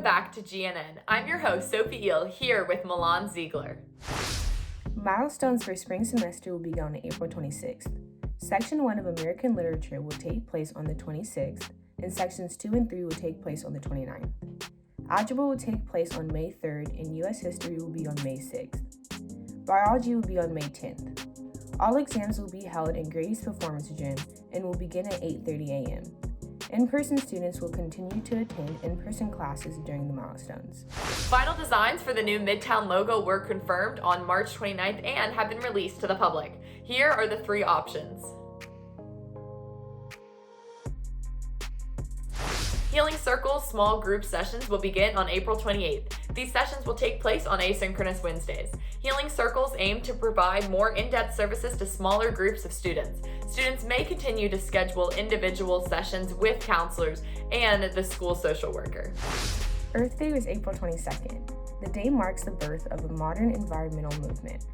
Welcome back to GNN. I'm your host, Sophie Eel, here with Milan Ziegler. Milestones for spring semester will begin on April 26th. Section 1 of American Literature will take place on the 26th, and Sections 2 and 3 will take place on the 29th. Algebra will take place on May 3rd, and U.S. History will be on May 6th. Biology will be on May 10th. All exams will be held in Grady's Performance Gym and will begin at 8:30 a.m. In-person students will continue to attend in-person classes during the milestones. Final designs for the new Midtown logo were confirmed on March 29th and have been released to the public. Here are the three options. Healing Circle's small group sessions will begin on April 28th. These sessions will take place on asynchronous Wednesdays. Healing Circles aim to provide more in-depth services to smaller groups of students. Students may continue to schedule individual sessions with counselors and the school social worker. Earth Day was April 22nd. The day marks the birth of a modern environmental movement.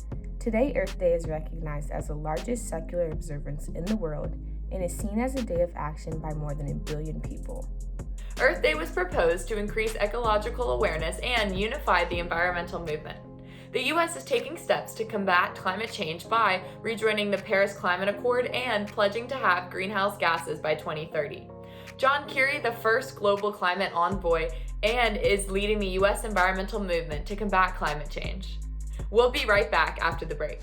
Today, Earth Day is recognized as the largest secular observance in the world and is seen as a day of action by more than 1 billion people. Earth Day was proposed to increase ecological awareness and unify the environmental movement. The U.S. is taking steps to combat climate change by rejoining the Paris Climate Accord and pledging to have greenhouse gases by 2030. John Kerry, the first global climate envoy, and is leading the U.S. environmental movement to combat climate change. We'll be right back after the break.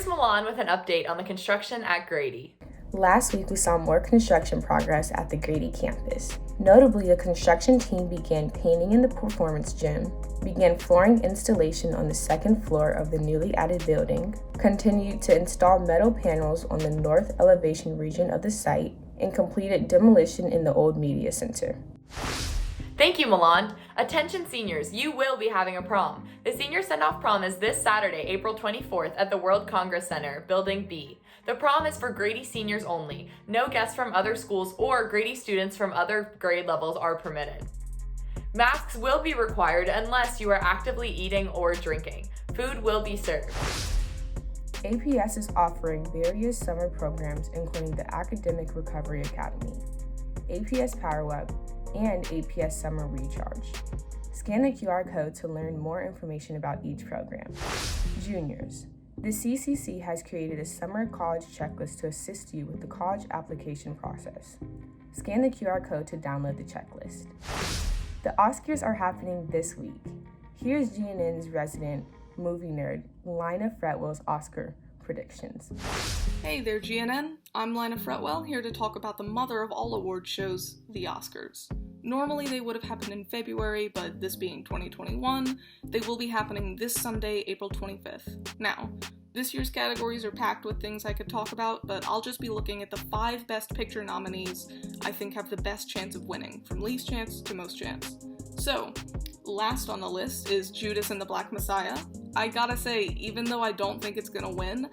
Milan with an update on the construction at Grady. Last week, we saw more construction progress at the Grady campus. Notably, the construction team began painting in the performance gym, began flooring installation on the second floor of the newly added building, continued to install metal panels on the north elevation region of the site, and completed demolition in the old media center. Thank you, Milan. Attention seniors, you will be having a prom. The senior send-off prom is this Saturday, April 24th at the World Congress Center, Building B. The prom is for Grady seniors only. No guests from other schools or Grady students from other grade levels are permitted. Masks will be required unless you are actively eating or drinking. Food will be served. APS is offering various summer programs including the Academic Recovery Academy, APS Power Up, and APS Summer Recharge. Scan the QR code to learn more information about each program. Juniors, the CCC has created a summer college checklist to assist you with the college application process. Scan the QR code to download the checklist. The Oscars are happening this week. Here's GNN's resident movie nerd, Lina Fretwell's Oscar predictions. Hey there, GNN. I'm Lina Fretwell, here to talk about the mother of all award shows, the Oscars. Normally they would have happened in February, but this being 2021, they will be happening this Sunday, April 25th. Now, this year's categories are packed with things I could talk about, but I'll just be looking at the 5 Best Picture nominees I think have the best chance of winning, from least chance to most chance. So, last on the list is Judas and the Black Messiah. I gotta say, even though I don't think it's gonna win,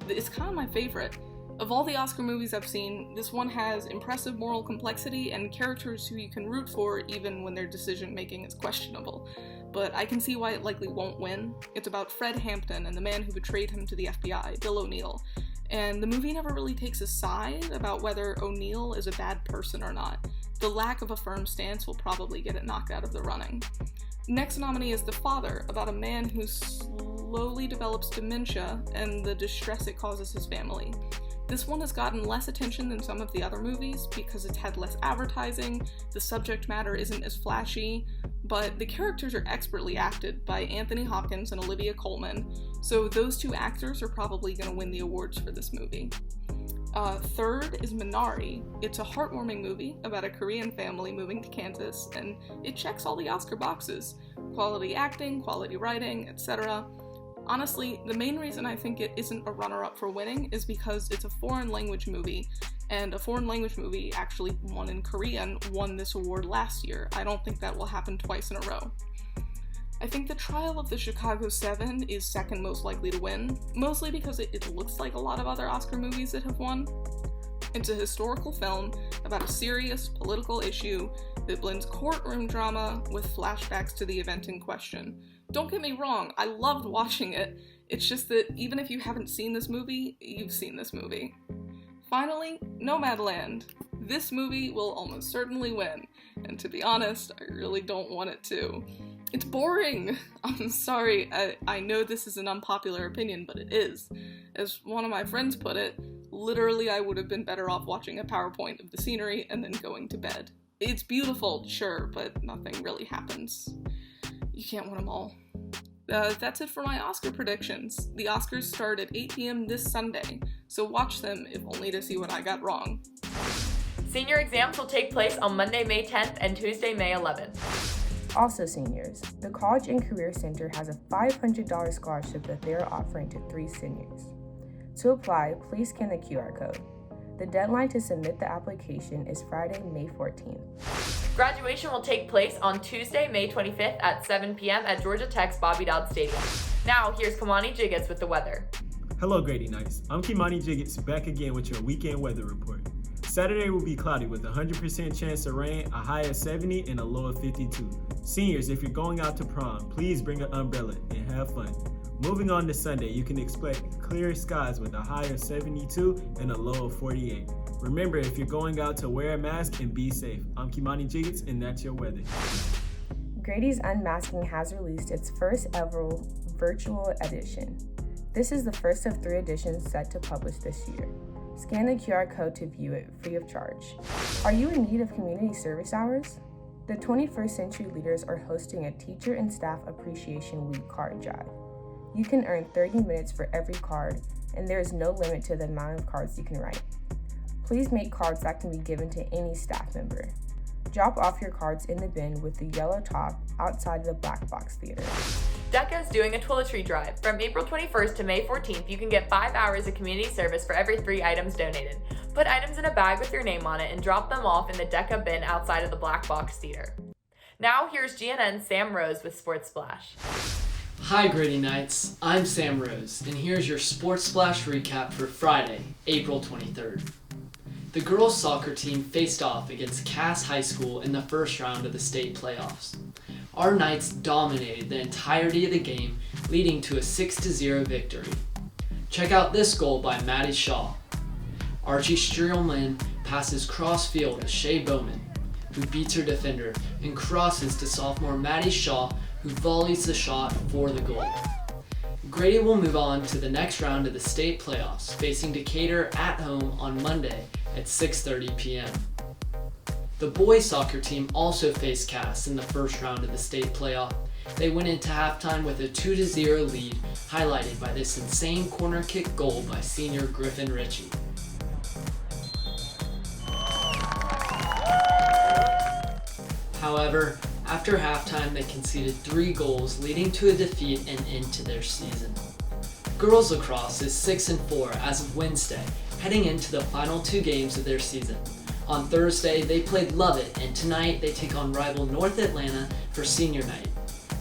it's kind of my favorite. Of all the Oscar movies I've seen, this one has impressive moral complexity and characters who you can root for even when their decision-making is questionable. But I can see why it likely won't win. It's about Fred Hampton and the man who betrayed him to the FBI, Bill O'Neill. And the movie never really takes a side about whether O'Neill is a bad person or not. The lack of a firm stance will probably get it knocked out of the running. Next nominee is The Father, about a man who slowly develops dementia and the distress it causes his family. This one has gotten less attention than some of the other movies because it's had less advertising, the subject matter isn't as flashy, but the characters are expertly acted by Anthony Hopkins and Olivia Colman, so those two actors are probably going to win the awards for this movie. Third is Minari. It's a heartwarming movie about a Korean family moving to Kansas, and it checks all the Oscar boxes. Quality acting, quality writing, etc. Honestly, the main reason I think it isn't a runner-up for winning is because it's a foreign language movie, and a foreign language movie actually won in Korean won this award last year. I don't think that will happen twice in a row. I think the trial of the Chicago 7 is second most likely to win, mostly because it looks like a lot of other Oscar movies that have won. It's a historical film about a serious political issue that blends courtroom drama with flashbacks to the event in question. Don't get me wrong, I loved watching it. It's just that even if you haven't seen this movie, you've seen this movie. Finally, Nomadland. This movie will almost certainly win, and to be honest, I really don't want it to. It's boring! I'm sorry, I know this is an unpopular opinion, but it is. As one of my friends put it, literally I would have been better off watching a PowerPoint of the scenery and then going to bed. It's beautiful, sure, but nothing really happens. You can't win them all. That's it for my Oscar predictions. The Oscars start at 8 p.m. this Sunday, so watch them if only to see what I got wrong. Senior exams will take place on Monday, May 10th and Tuesday, May 11th. Also seniors, the College and Career Center has a $500 scholarship that they are offering to 3 seniors. To apply, please scan the QR code. The deadline to submit the application is Friday, May 14th. Graduation will take place on Tuesday, May 25th at 7 p.m. at Georgia Tech's Bobby Dodd Stadium. Now, here's Kimoni Jiggets with the weather. Hello, Grady Knights. I'm Kimoni Jiggets back again with your weekend weather report. Saturday will be cloudy with a 100% chance of rain, a high of 70 and a low of 52. Seniors, if you're going out to prom, please bring an umbrella and have fun. Moving on to Sunday, you can expect clear skies with a high of 72 and a low of 48. Remember, if you're going out, to wear a mask and be safe. I'm Kimoni Jiggets, and that's your weather. Grady's Unmasking has released its first ever virtual edition. This is the first of 3 editions set to publish this year. Scan the QR code to view it free of charge. Are you in need of community service hours? The 21st Century Leaders are hosting a Teacher and Staff Appreciation Week card drive. You can earn 30 minutes for every card, and there is no limit to the amount of cards you can write. Please make cards that can be given to any staff member. Drop off your cards in the bin with the yellow top outside of the Black Box Theater. DECA is doing a toiletry drive. From April 21st to May 14th, you can get 5 hours of community service for every 3 items donated. Put items in a bag with your name on it and drop them off in the DECA bin outside of the Black Box Theater. Now here's GNN's Sam Rose with Sports Splash. Hi Grady Knights, I'm Sam Rose, and here's your Sports Splash recap for Friday, April 23rd. The girls' soccer team faced off against Cass High School in the first round of the state playoffs. Our Knights dominated the entirety of the game, leading to a 6-0 victory. Check out this goal by Maddie Shaw. Archie Streelman passes cross field to Shea Bowman, who beats her defender, and crosses to sophomore Maddie Shaw, who volleys the shot for the goal. Grady will move on to the next round of the state playoffs, facing Decatur at home on Monday at 6:30 p.m. The boys soccer team also faced Cass in the first round of the state playoff. They went into halftime with a 2-0 lead, highlighted by this insane corner kick goal by senior Griffin Ritchie. However, after halftime, they conceded 3 goals, leading to a defeat and end to their season. Girls lacrosse is 6-4 as of Wednesday, heading into the final 2 games of their season. On Thursday, they played Lovett, and tonight they take on rival North Atlanta for senior night.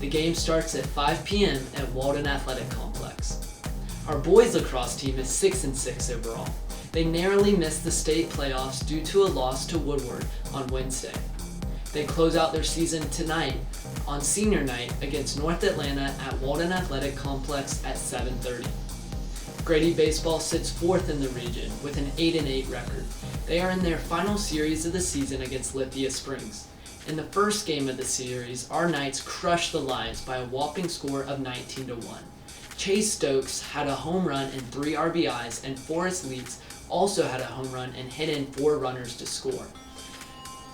The game starts at 5 p.m. at Walden Athletic Complex. Our boys lacrosse team is 6-6 overall. They narrowly missed the state playoffs due to a loss to Woodward on Wednesday. They close out their season tonight on senior night against North Atlanta at Walden Athletic Complex at 7:30. Grady Baseball sits 4th in the region with an 8-8 record. They are in their final series of the season against Lithia Springs. In the first game of the series, our Knights crushed the Lions by a whopping score of 19-1. Chase Stokes had a home run and 3 RBIs, and Forrest Leeds also had a home run and hit in 4 runners to score.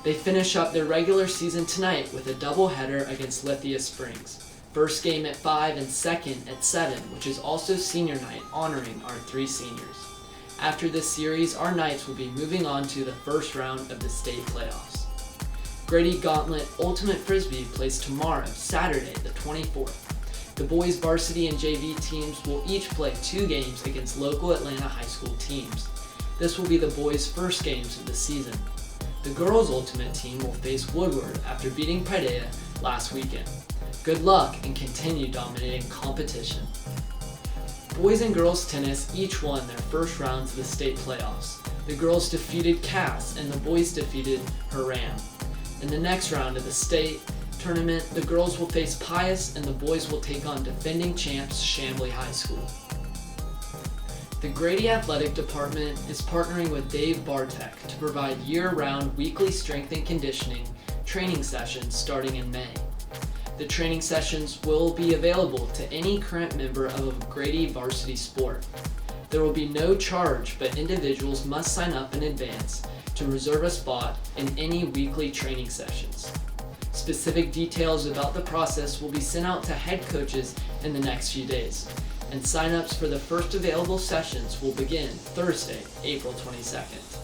They finish up their regular season tonight with a doubleheader against Lithia Springs. First game at 5 and second at 7, which is also senior night, honoring our 3 seniors. After this series, our Knights will be moving on to the first round of the state playoffs. Grady Gauntlet Ultimate Frisbee plays tomorrow, Saturday, the 24th. The boys varsity and JV teams will each play 2 games against local Atlanta high school teams. This will be the boys' first games of the season. The girls' ultimate team will face Woodward after beating Paideia last weekend. Good luck and continue dominating competition. Boys and girls tennis each won their first rounds of the state playoffs. The girls defeated Cass and the boys defeated Haram. In the next round of the state tournament, the girls will face Pius and the boys will take on defending champs Chambly High School. The Grady Athletic Department is partnering with Dave Bartek to provide year-round weekly strength and conditioning training sessions starting in May. The training sessions will be available to any current member of a Grady varsity sport. There will be no charge, but individuals must sign up in advance to reserve a spot in any weekly training sessions. Specific details about the process will be sent out to head coaches in the next few days, and sign-ups for the first available sessions will begin Thursday, April 22nd.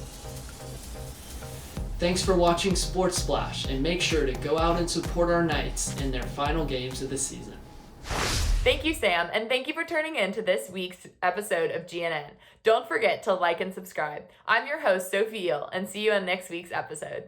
Thanks for watching Sports Splash, and make sure to go out and support our Knights in their final games of the season. Thank you, Sam, and thank you for turning in to this week's episode of GNN. Don't forget to like and subscribe. I'm your host, Sophie Eel, and see you on next week's episode.